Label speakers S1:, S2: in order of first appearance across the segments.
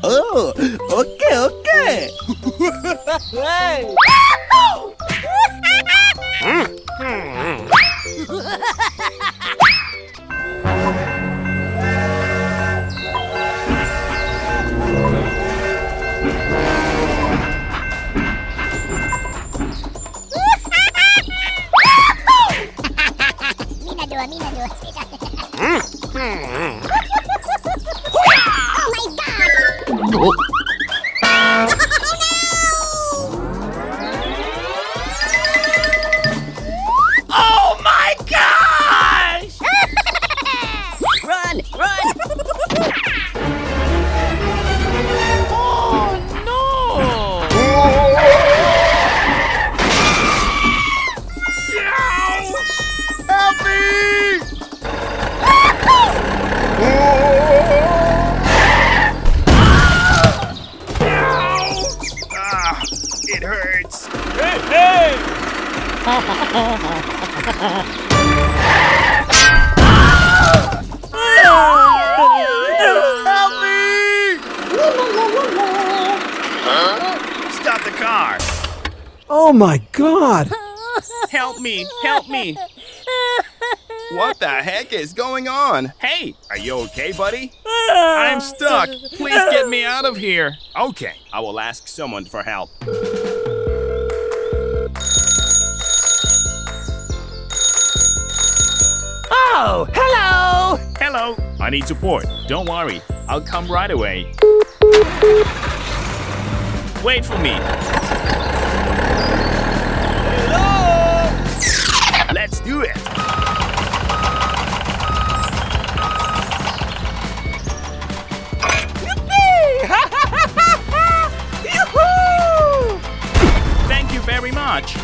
S1: Oh, okay.
S2: Hey!
S3: Mina dua. Oh my god!
S2: Oh my gosh! Run! Oh no!
S1: Help me!
S4: It hurts.
S2: Hey!
S1: Help me!
S4: Stop the car.
S5: Oh my God!
S4: Help me. What the heck is going on? Hey, are you okay, buddy? I'm stuck. Please get me out of here. Okay, I will ask someone for help.
S2: Oh, hello!
S4: Hello, I need support. Don't worry, I'll come right away. Wait for me.
S2: Hello!
S4: Let's do it.
S2: Yoo-hoo!
S4: Thank you very much.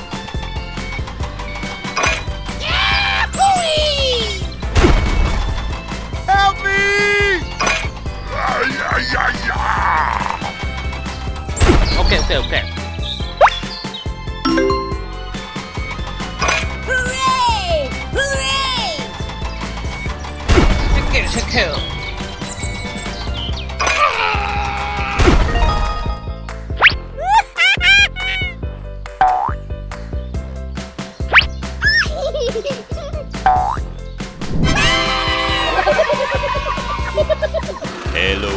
S1: Help me!
S2: Okay.
S3: Hooray!
S2: Secure.
S4: Hello.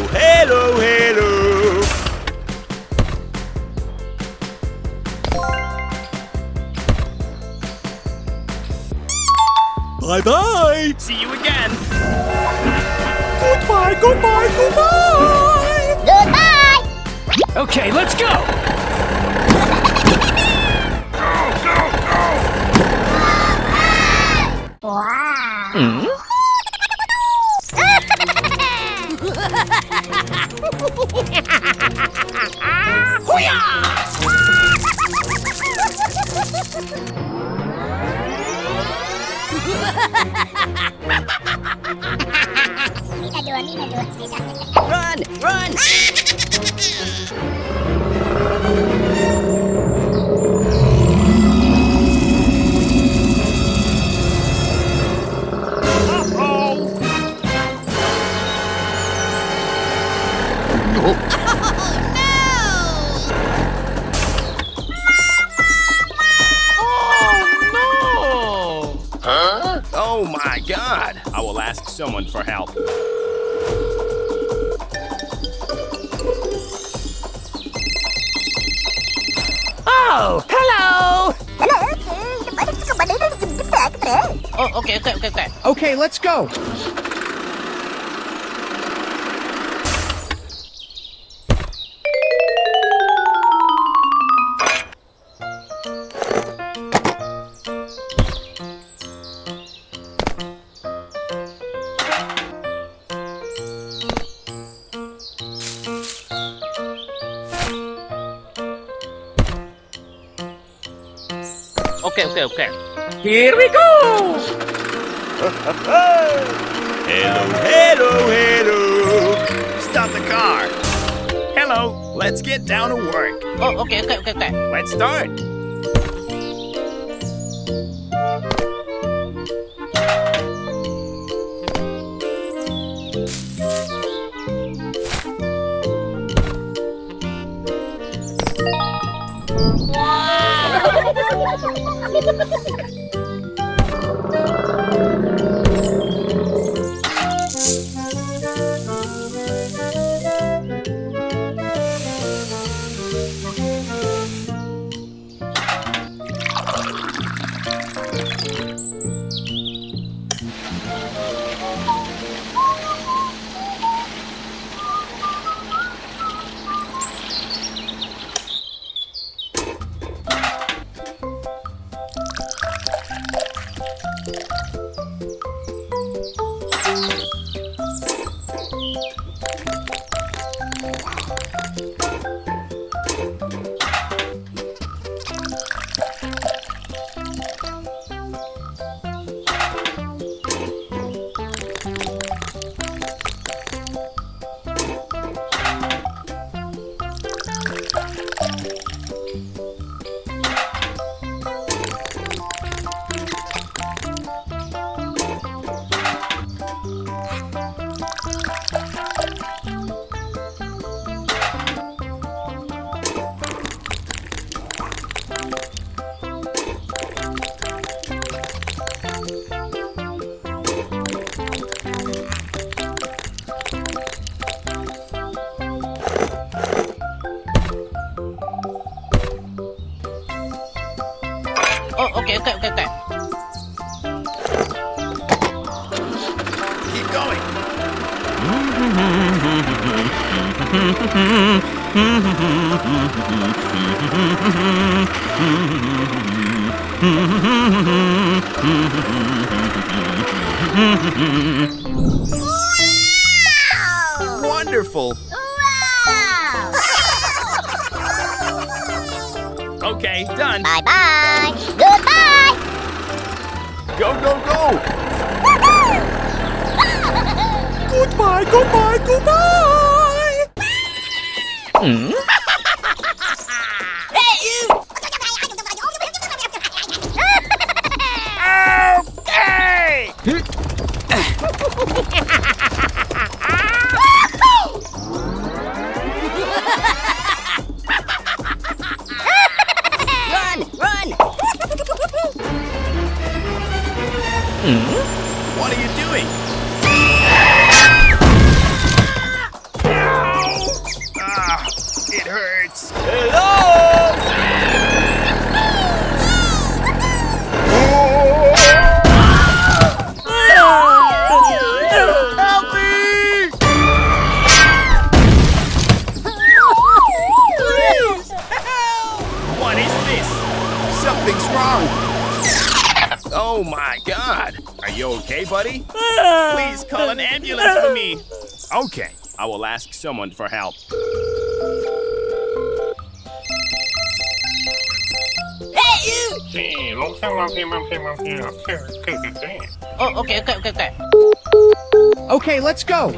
S1: Bye-bye!
S4: See you again.
S1: Goodbye!
S3: Goodbye!
S2: Okay, let's go!
S3: Wow. Mina dua.
S2: Run!
S4: Oh my God! I will ask someone for help.
S2: Oh, hello! Oh, okay.
S5: Okay, let's go.
S2: Okay. Here we go!
S4: Hello. Stop the car. Hello, let's get down to work.
S2: Oh, okay.
S4: Let's start. Wonderful.
S3: Wow!
S4: Okay, done.
S3: Bye-bye! Goodbye!
S4: Go, go, go!
S1: Goodbye, goodbye, goodbye!
S2: Hey, you!
S4: Okay!
S2: Run! Run!
S4: What are you doing? Ah, it hurts.
S1: Help me!
S4: What is this? Something's wrong. Oh my God. Are you okay, buddy? Please call an ambulance for me. Okay, I will ask someone for help.
S2: Hey, you!
S6: Sì, non siamo
S2: Oh, okay, okay, okay, okay.
S5: Okay, let's go.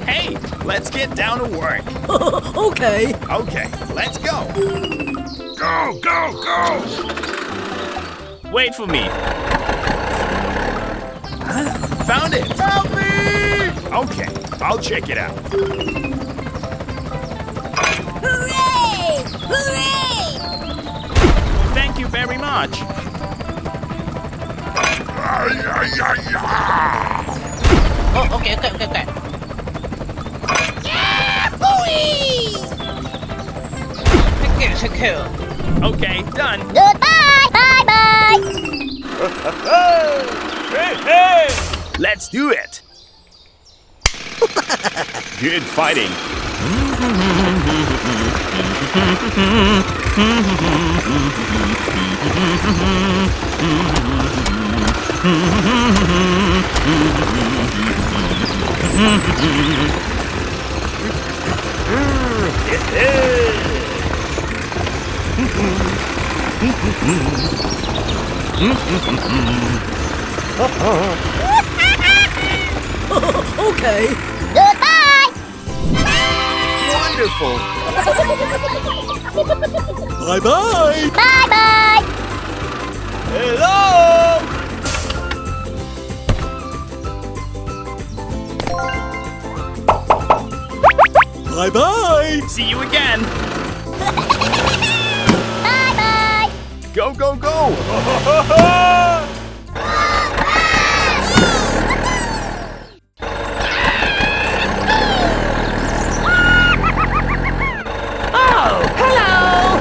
S4: Hey, let's get down to work.
S2: Okay.
S4: Okay, let's go.
S6: Go, go, go!
S4: Wait for me. Found it.
S1: Help me!
S4: Okay, I'll check it out.
S3: Hooray! Hooray!
S4: Thank you very much.
S2: Oh, okay, okay, okay, okay. Thank you.
S4: Okay, done.
S3: Goodbye! Bye-bye!
S4: Let's do it. Good fighting.
S2: Okay.
S3: Goodbye!
S4: Wonderful.
S1: Bye-bye!
S3: Bye-bye!
S1: Hello! Bye-bye!
S4: See you again.
S3: Bye-bye!
S4: Go, go, go.
S2: Oh, hello!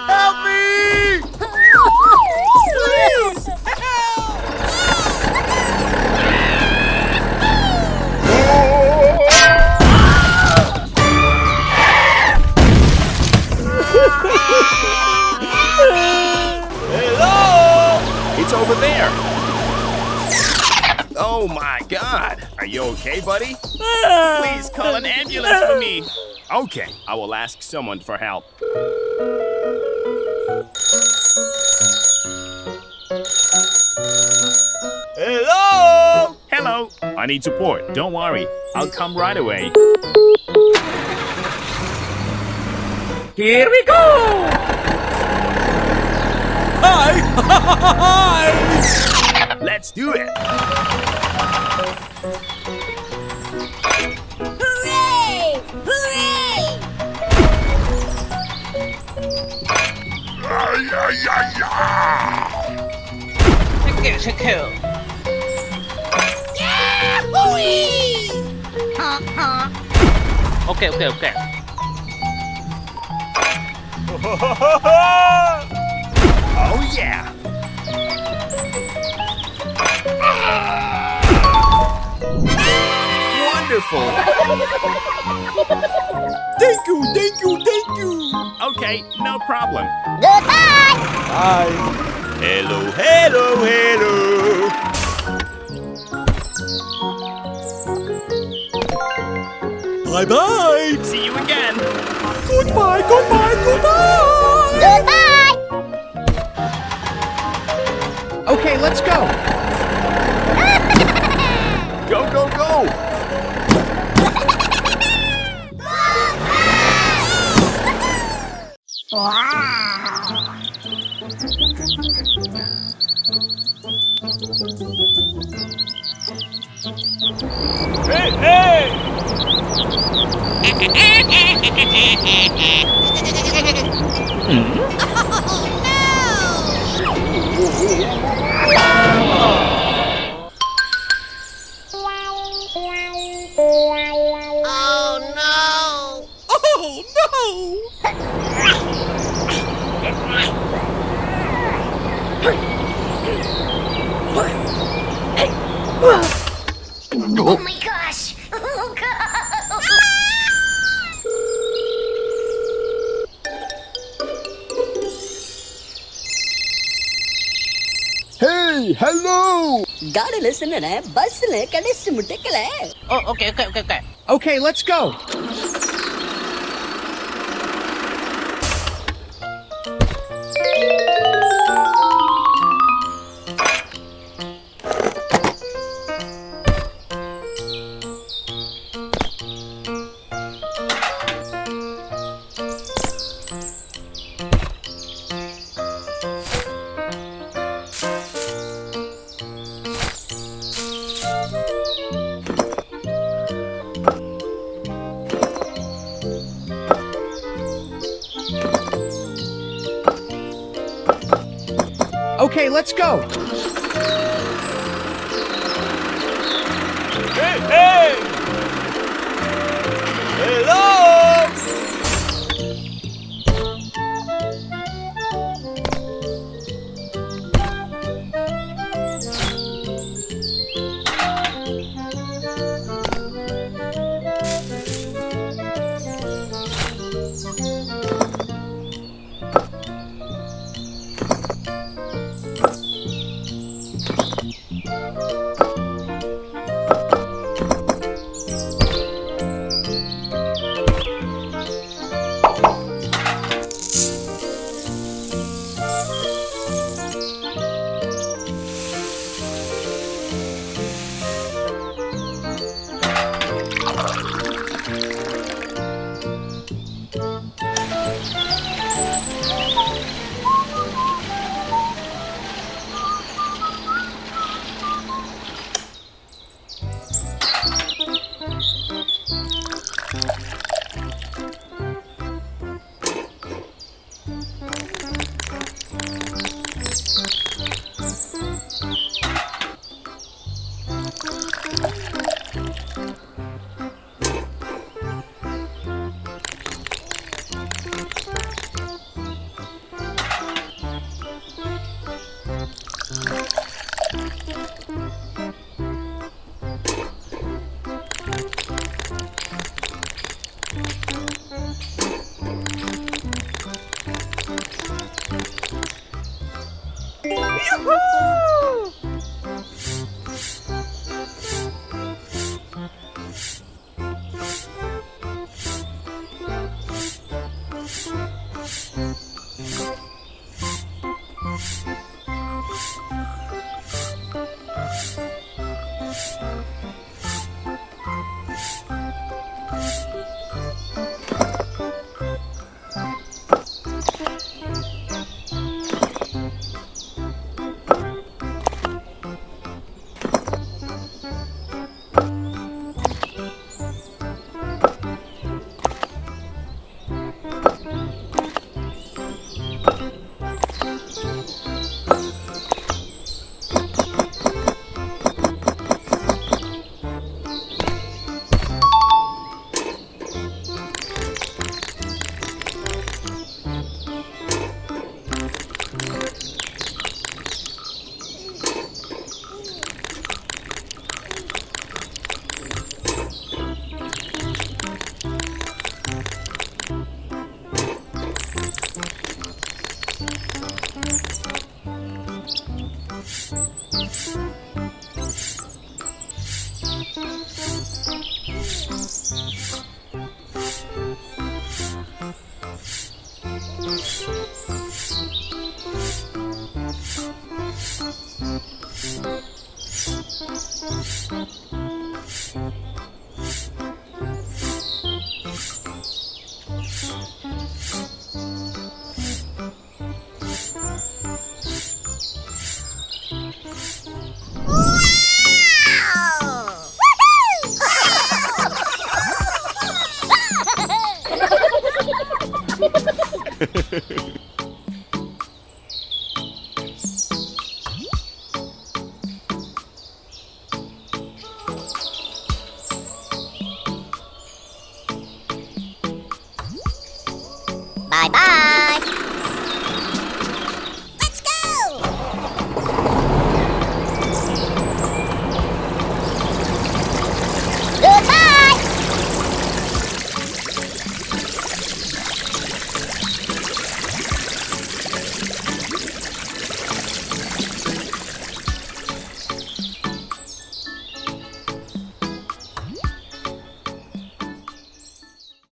S1: Help me! Hello!
S4: It's over there. Oh my God. Are you okay, buddy? Please call an ambulance for me. Okay, I will ask someone for help.
S1: Hello!
S4: Hello. need support. Don't worry. I'll come right away.
S2: Here we go!
S1: Hi! Hi!
S4: Let's do it.
S3: Hooray! Hooray!
S2: Thank you.
S3: Yahoo! Honk, honk.
S2: Okay.
S4: Oh, yeah. Wonderful.
S1: Thank you!
S4: Okay, no problem.
S3: Goodbye!
S1: Bye!
S4: Hello.
S1: Bye-bye!
S4: See you again.
S1: Goodbye!
S3: Goodbye!
S5: Okay, let's go.
S4: Go.
S3: Oh my gosh! Oh god!
S5: Hey, hello.
S7: ಗಾಡಿಲಿ ಸಿನ್ನೆ ಬಸ್ಲೆ ಕಡಿಸಿ ಮುಟ್ಟಕಲೆ
S2: Oh, okay.
S5: Okay, let's go. Okay, let's go.
S1: Hey! Hello!